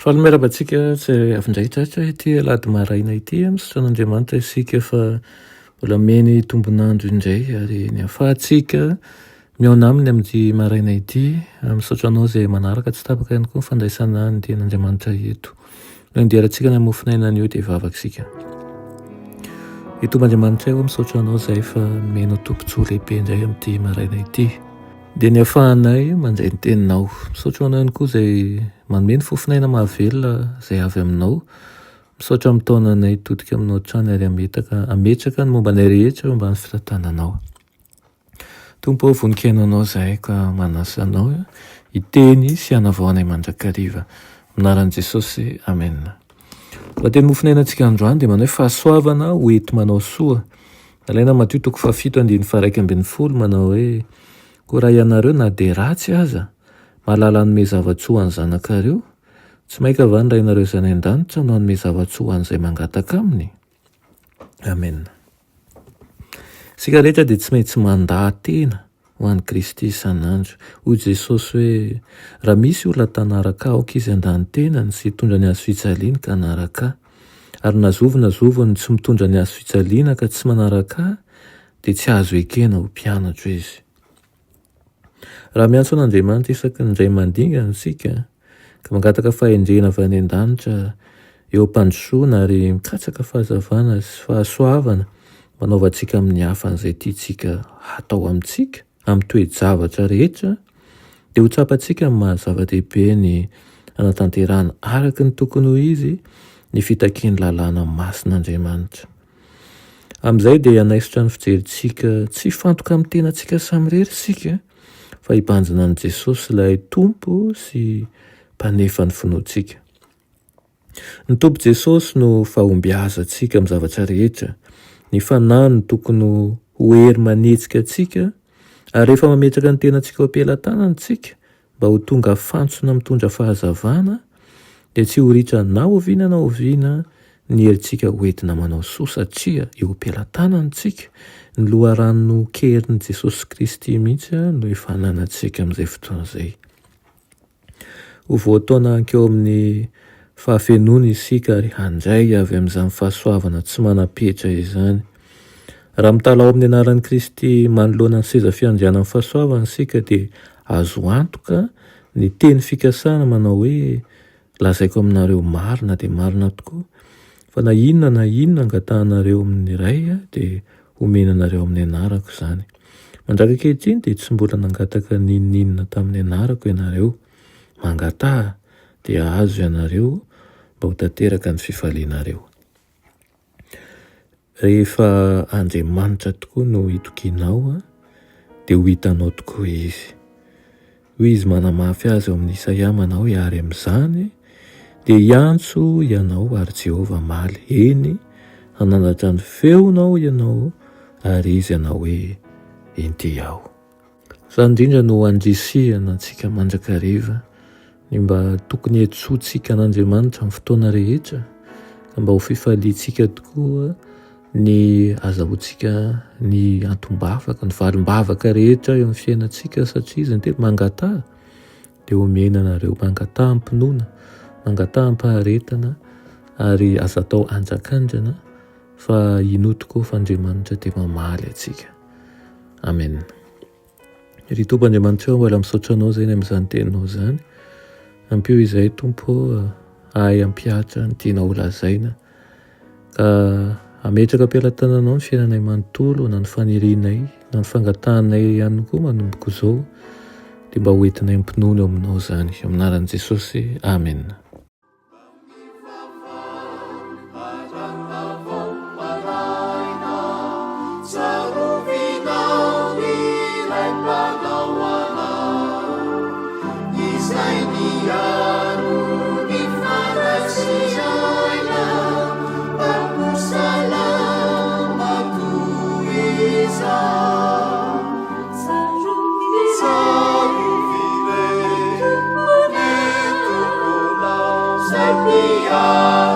Fahameraba-tsika tsy avy-indray tratra ity alady maraina ity misaotra an'Andriamanitra isika fa mbola meny tombonandro indray ary ny ahafahantsika miaona aminy amin'ity maraina ity. Misaotra anao izay manaraka tsy tapaka ihany koa ny fandraisana ny tenin'Andriamanitra eto. Andiarantsika ny mofinaina an'io dia vavaka isika. Itomban'Andriamanitra eo misaotra anao izay fa menao tompontsoa lehibe indray amin'ity maraina ity. Dia ny ahafahanay mandray ny teninao. Misaotra anao ihany koa izay manome ny fofinaina mahavelona izay avy aminao. Misaotra amin'ny taonanay todika aminao trany ary ametraka ny mombanay rehetra momba ny fitantananao. Tompo ao voninkainonao izahay ka manasa anao hiteny sy hanavaonay mandrakariva. Anaran'i Jesosy, amen. Teny mofinainantsika androany dia manao fahasoavana hoety manao soa. Alaina Matio 7:1-10 manao hoe: koa raha ianareo na dia ratsy aza mahalala hanome zavatsoa any zanakareo, tsy maika va ny rainareo izay any an-danitra no hanome zavatsoa an'izay mangataka aminy? Amen. Isika rehetra dia tsy maintsy mandahan-tena ho an'i Kristy isan'andro. Hoy Jesosy hoe: raha misy olona tanaraka aoka izy andahan-tenany sy hitondra ny hazo fijaliana ka anaraka, ary nazovony tsy mitondra ny hazo fijaliana ka tsy manaraka, dia tsy azo ekena ho mpianatra izy. Raha miantso an'Andriamanitra isaky ny indray mandingana isika ka mangataka fahendrena avy any an-danitra eo am-pandrosoana ary mikatsaka fahazavana sy fahasoavana manaovantsika amin'ny hafa an'izay tiantsika hatao amintsika amin'ny toe-javatra rehetra, dia ho tsapantsika amin'ny mahazava-dehibe ny anatanterahana araka ny tokony ho izy ny fitakian'ny lalàna masin'Andriamanitra. Amin'izay dia hanaisotra ny fijerintsika tsy hifantoka amin'ny tenantsika samirery isika, fa hibanjina an'i Jesosy ilay tompo sy mpanefa ny finoantsika. Ny tompo Jesosy no fahombiazantsika amin'ny zavatra rehetra. Ny fanahy no tokony ho hery manetsika antsika, ary rehefa mametraka ny tenantsika ho am-pelantanana isika mba ho tonga fantsona mitondra fahazavana, dia tsy ho ritra na oviana na oviana ny herintsika hoentina manao soa, satria eo am-pelantanana isika. Ny loharano kerin'i Jesosy Kristy mihitsy no efa ananantsika amin'izay fotoana izay. Ho voataona ankeo amin'ny fahafenoana isika ary handray avy amin'izany fahasoavana tsy manam-petra izany. Raha mitalao amin'ny anaran'i Kristy manoloana ny seza fiandrianan'ny fahasoavana isika dia azo antoka ny teny fikasana manao hoe: lazaiko aminareo marina dia marina tokoa, fa na inona angatahanareo amin'ny iray dia homenanareo amin'ny anarako izany. Mandraka ankehitriny dia tsy mbola nangataka n'inona tamin'ny anarako ianareo. Mangataha dia azo ianareo mba ho tanteraka ny fifalianareo. Rehefa Andriamanitra tokoa no hitokinao dia ho hitanao tokoa izy. Hoy izy manamafy azy ao amin'ny Isaia manao hoe: ary amin'izany dia hiantso ianao ary Jehovah maly. Eny, hanandratra ny feonao ianao ary izy ianao hoe: enti aho. Izany indrindra no andrisihana antsika mandrakariva, ny mba tokony hiantsoantsika an'Andriamanitra amin'ny fotoana rehetra, ka mba ho fifaliantsika tokoa ny azahoantsika ny antom-bavaka, ny valim-bavaka rehetra eo amin'ny fiainantsika, satria izy ny teny mangataha dia omena anareo. Mangataha am-pinoana, mangataha am-paharetana, ary aza atao anjakanjana fa ino tokoa fa Andriamanitra dia mamaly antsika. Amen. Ry Tompon'Andriamanitra mbola misaotra anao izay amin'izany teninao izany. Ampio izay Tompo ahay ampiatra ny tiana ho lazaina, ka ametraka am-pelantananao ny fiainanay manontolo, na ny fanirianay na ny fangatahanay ihany koa manomboka izao, dia mba hoentinay ampinoana eo aminao izany. Amin'ny anaran'i Jesosy, amen. Yeah.